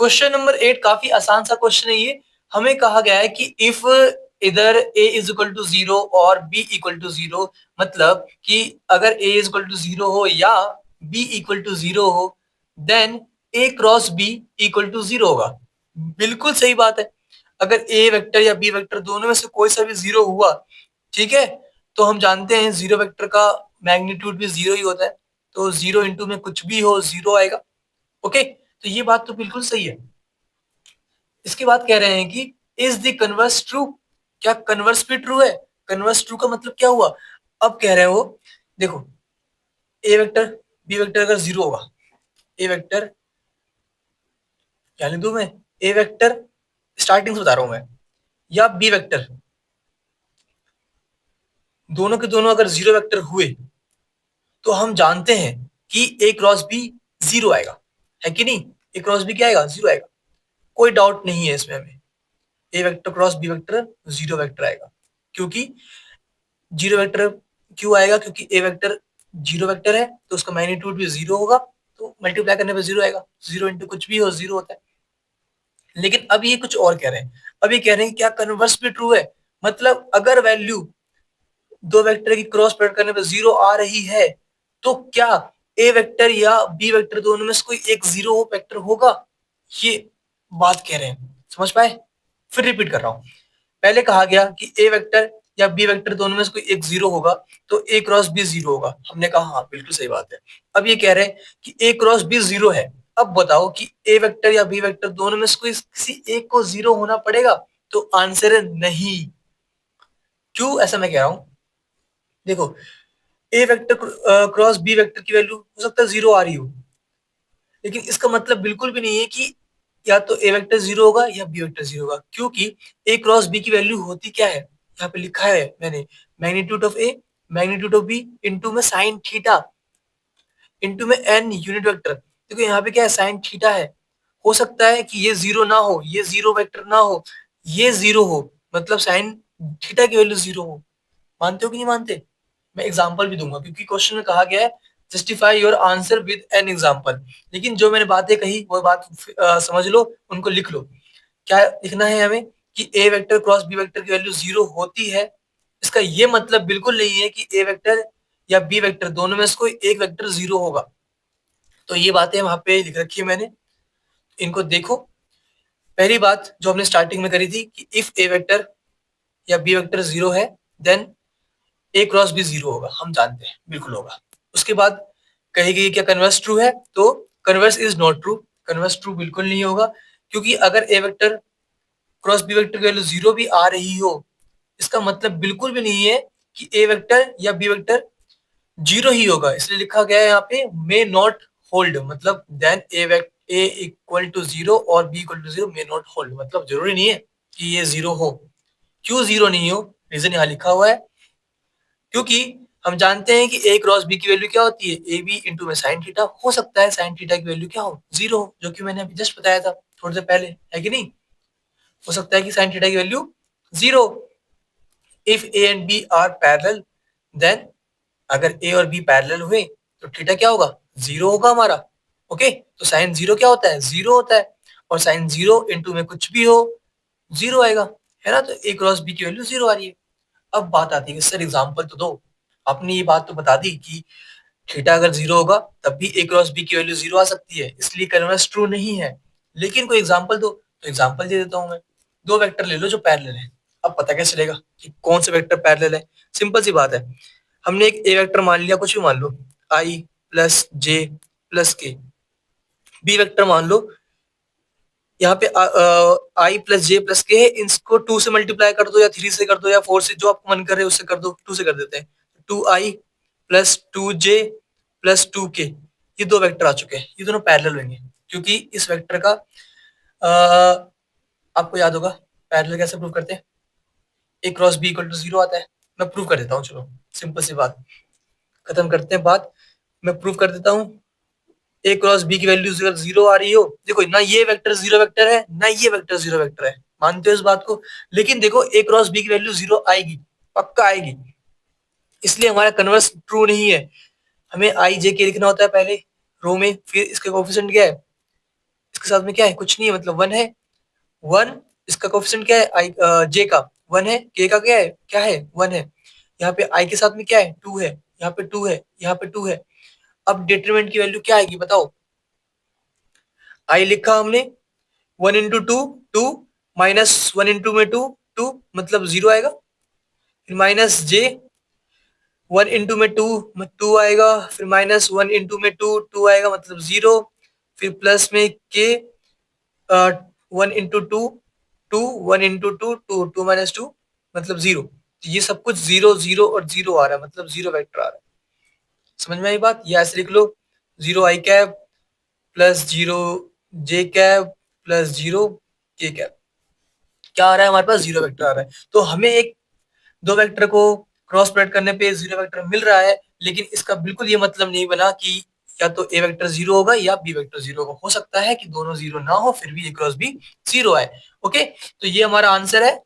Question number 8 काफी आसान सा क्वेश्चन है ये। हमें कहा गया है कि इफ इधर a इज इक्वल टू 0 और b इक्वल टू 0, मतलब कि अगर a इज इक्वल टू 0 हो या b इक्वल टू 0 हो, then a cross b equal to 0 होगा। बिल्कुल सही बात है। अगर a वेक्टर या b वेक्टर दोनों में से कोई सा भी 0 हुआ, ठीक है, तो हम जानते हैं 0 वेक्टर का मैग्नीट्यूड भी 0 ही होता है, तो 0 इंटू में कुछ भी हो 0 आएगा। ओके, तो ये बात तो बिल्कुल सही है। इसके बाद कह रहे हैं कि इज द कन्वर्स ट्रू, क्या कन्वर्स भी ट्रू है? कन्वर्स ट्रू का मतलब क्या हुआ? अब कह रहे हो, देखो, ए वेक्टर बी वेक्टर अगर 0 होगा, ए वेक्टर क्या लिख दूं मैं, ए वेक्टर स्टार्टिंग से बता रहा हूं मैं, या बी वेक्टर, दोनों के दोनों अगर 0 वेक्टर हुए, तो हम जानते हैं कि ए क्रॉस बी 0 आएगा, है कि नहीं? ए क्रॉस बी क्या आएगा? 0 आएगा। कोई डाउट नहीं है इसमें हमें, A vector cross B vector 0 vector आएगा। क्योंकि 0 वेक्टर क्यों आएगा? क्योंकि ए वेक्टर 0 वेक्टर है, तो उसका मैग्नीट्यूड भी 0 होगा, तो मल्टीप्लाई करने पे 0 आएगा। 0 इंटू कुछ भी हो 0 होता है। लेकिन अब ये कुछ और कह रहे हैं। अब ये कह रहे हैं कि क्या कन्वर्स भी ट्रू है? मतलब अगर वैल्यू दो वेक्टर की क्रॉस प्रोडक्ट करने पे 0 आ रही है, तो क्या ए वेक्टर या बी वेक्टर दोनों में से कोई एक 0 वेक्टर होगा? ये बात कह रहे हैं, समझ पाए? फिर रिपीट कर रहा हूं। पहले कहा गया कि ए वेक्टर या बी वेक्टर दोनों में से कोई एक 0 होगा, तो ए क्रॉस बी 0 होगा। हमने कहा हाँ बिल्कुल सही बात है। अब ये कह रहे हैं कि ए क्रॉस बी 0 है। अब बताओ कि ए वेक्टर या बी वेक्टर दोनों में से कोई किसी एक को 0 होना पड़ेगा? तो आंसर है नहीं। क्यों ऐसा मैं कह रहा हूं? देखो, ए वेक्टर क्रॉस बी वेक्टर की वैल्यू हो सकता है 0 आ रही हो, लेकिन इसका मतलब बिल्कुल भी नहीं है कि या तो ए वेक्टर 0 होगा या बी वेक्टर 0 होगा। क्योंकि ए क्रॉस बी की वैल्यू होती क्या है? यहाँ पे लिखा है मैंने, magnitude of A magnitude of B into में साइन थीटा इंटू में एन यूनिट वेक्टर। देखो यहाँ पे क्या है, साइन थीटा है। हो सकता है कि ये 0 ना हो, ये 0 वेक्टर ना हो, ये 0 हो, मतलब साइन थीटा की वैल्यू 0 हो। मानते हो कि नहीं मानते? मैं एग्जांपल भी दूंगा, क्योंकि क्वेश्चन में कहा गया है justify your answer with an example. लेकिन जो मैंने बातें कही वो बात समझ लो, उनको लिख लो। क्या लिखना है हमें? कि A vector cross B vector की वैल्यू 0 होती है। इसका ये मतलब बिल्कुल नहीं है कि ए वेक्टर या बी वेक्टर दोनों में से कोई एक वेक्टर 0 होगा। तो ये बातें वहां पे लिख रखी है मैंने, इनको देखो। पहली बात जो हमने स्टार्टिंग में करी थी कि इफ ए वेक्टर या बी वेक्टर 0 है, देन ए क्रॉस भी 0 होगा। हम जानते हैं बिल्कुल होगा। उसके बाद कहेगी क्या कन्वर्स ट्रू है? तो converse is not true. Converse true बिल्कुल नहीं होगा, क्योंकि अगर ए वेक्टर क्रॉस बी वेक्टर की वैल्यू 0 भी आ रही हो, इसका मतलब बिल्कुल भी नहीं है कि ए वेक्टर या बी वेक्टर 0 ही होगा। इसलिए लिखा गया है यहाँ पे मे नॉट होल्ड, मतलब देन ए इक्वल टू 0 और B equal to 0 may not hold, मतलब जरूरी नहीं है कि ये 0 हो। क्यों 0 नहीं हो? रीजन यहाँ लिखा हुआ है। क्योंकि हम जानते हैं कि ए क्रॉस बी की वैल्यू क्या होती है? ए बी इंटू में साइन थीटा। हो सकता है साइन थीटा की वैल्यू क्या हो? 0 हो, जो कि मैंने अभी जस्ट बताया था थोड़ी देर पहले, है कि नहीं? हो सकता है कि साइन थीटा की value 0। If A and B are parallel, then अगर ए और बी पैरेलल हुए तो थीटा क्या होगा? 0 होगा हमारा। ओके, तो साइन 0 क्या होता है? 0 होता है। और साइन 0 इंटू में कुछ भी हो 0 आएगा, है ना? तो ए क्रॉस बी की वैल्यू 0 आ रही है। अब बात आती है सर एग्जाम्पल तो दो। आपने ये बात तो बता दी कि थीटा अगर 0 होगा तब भी ए क्रॉस बी की वैल्यू 0 आ सकती है, इसलिए कन्वर्स ट्रू नहीं है। लेकिन कोई एग्जांपल दो। तो एग्जांपल दे देता हूं मैं। दो वेक्टर ले लो जो पैरेलल है। अब पता कैसे चलेगा कि कौन से वेक्टर पैरेलल है? सिंपल सी बात है। हमने एक ए वेक्टर मान लिया, कुछ भी मान लो, आई प्लस जे प्लस के। बी वेक्टर मान लो, यहाँ पे आई प्लस जे प्लस के है, इसको 2 से मल्टीप्लाई कर दो या 3 से कर दो या 4 से, जो आपको मन करे उससे कर दो। 2 से कर देते हैं। 2i plus 2j plus 2k, ये दो वेक्टर आ चुके हैं। ये दोनों पैरेलल होंगे, क्योंकि इस वेक्टर का आपको याद होगा पैरेलल कैसे प्रूव करते हैं? ए क्रॉस बी इक्वल टू 0 आता है। मैं प्रूव कर देता हूँ, चलो सिंपल सी बात, खत्म करते हैं बात। मैं प्रूव कर देता हूँ। ए क्रॉस बी की वैल्यू 0 आ रही हो, देखो ना ये वेक्टर 0 वेक्टर है ना ये वेक्टर 0 वेक्टर है, मानते हो इस बात को? लेकिन देखो ए क्रॉस बी की वैल्यू 0 आएगी, पक्का आएगी, इसलिए हमारा कन्वर्स ट्रू नहीं है। हमें आई जे के लिखना होता है पहले रो में, फिर इसके कोफिशिएंट क्या है? इसके साथ में क्या है, कुछ नहीं है, मतलब 1 है। 1, इसका कोएफिशिएंट क्या है, आई जे का 1 है, के का क्या है 1 है। यहाँ पे आई के साथ में क्या है 2 है, यहाँ पे 2 है, यहाँ पे 2 है। अब डिटरमिनेंट की वैल्यू क्या आएगी बताओ। आई लिखा हमने 1 इंटू टू, 2 माइनस 1 इंटू में 2, 2 मतलब 0 आएगा। फिर माइनस जे 1 इंटू में 2, 2 आएगा। फिर माइनस 1 इंटू में 2, 2 आएगा मतलब 0। फिर प्लस में के 1 into two, 2 1 into two, 2 2 minus 2 मतलब 0। ये सब कुछ 0 0 और 0 आ रहा है, मतलब 0 वेक्टर आ रहा है। समझ में आई बात। ये ऐसे लिख लो, 0 आई कैप प्लस 0 जे कैप प्लस 0 के कैप। क्या आ रहा है हमारे पास, 0 वेक्टर आ रहा है। तो हमें एक दो वेक्टर को क्रॉस प्रोडक्ट करने पे 0 वेक्टर मिल रहा है, लेकिन इसका बिल्कुल ये मतलब नहीं बना कि या तो ए वेक्टर 0 होगा या बी वेक्टर 0 होगा। हो सकता है कि दोनों 0 ना हो फिर भी ए क्रॉस बी 0 आए। ओके, तो ये हमारा आंसर है।